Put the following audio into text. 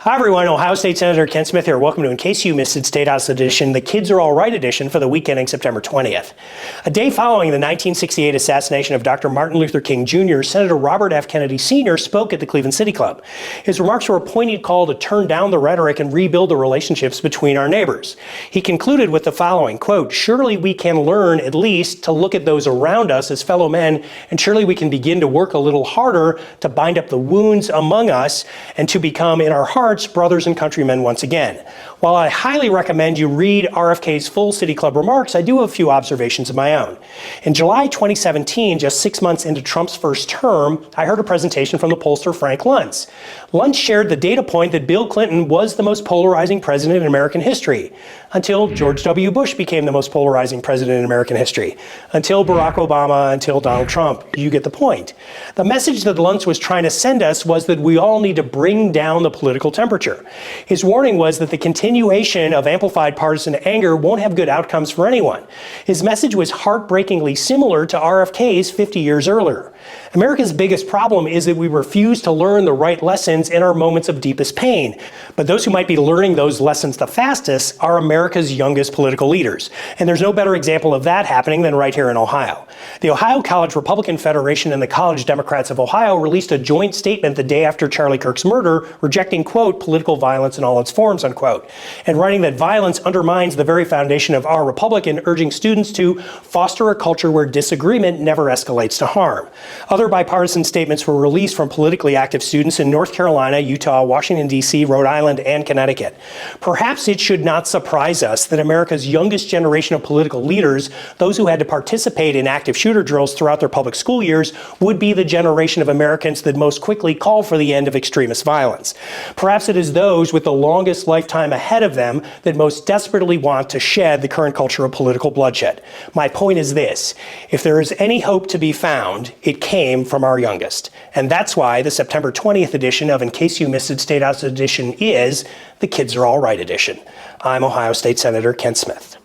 Hi everyone, Ohio State Senator Ken Smith here. Welcome to In Case You Missed It, State House Edition, the Kids Are All Right edition for the week ending September 20th. A day following the 1968 assassination of Dr. Martin Luther King Jr., Senator Robert F. Kennedy Sr. spoke at the Cleveland City Club. His remarks were a poignant call to turn down the rhetoric and rebuild the relationships between our neighbors. He concluded with the following, quote, "Surely we can learn at least to look at those around us as fellow men, and surely we can begin to work a little harder to bind up the wounds among us and to become in our hearts brothers and countrymen once again." While I highly recommend you read RFK's full City Club remarks, I do have a few observations of my own. In July 2017, just 6 months into Trump's first term, I heard a presentation from the pollster Frank Luntz. Luntz shared the data point that Bill Clinton was the most polarizing president in American history, until George W. Bush became the most polarizing president in American history, until Barack Obama, until Donald Trump. You get the point. The message that Luntz was trying to send us was that we all need to bring down the political temperature. His warning was that the continuation of amplified partisan anger won't have good outcomes for anyone. His message was heartbreakingly similar to RFK's 50 years earlier. America's biggest problem is that we refuse to learn the right lessons in our moments of deepest pain. But those who might be learning those lessons the fastest are America's youngest political leaders. And there's no better example of that happening than right here in Ohio. The Ohio College Republican Federation and the College Democrats of Ohio released a joint statement the day after Charlie Kirk's murder, rejecting, quote, political violence in all its forms, unquote, and writing that violence undermines the very foundation of our republic and urging students to foster a culture where disagreement never escalates to harm. Other bipartisan statements were released from politically active students in North Carolina, Utah, Washington, D.C., Rhode Island, and Connecticut. Perhaps it should not surprise us that America's youngest generation of political leaders, those who had to participate in active shooter drills throughout their public school years, would be the generation of Americans that most quickly call for the end of extremist violence. Perhaps it is those with the longest lifetime ahead of them that most desperately want to shed the current culture of political bloodshed. My point is this: if there is any hope to be found, it came from our youngest. And that's why the September 20th edition of In Case You Missed It, State House Edition is the Kids Are All Right edition. I'm Ohio State Senator Ken Smith.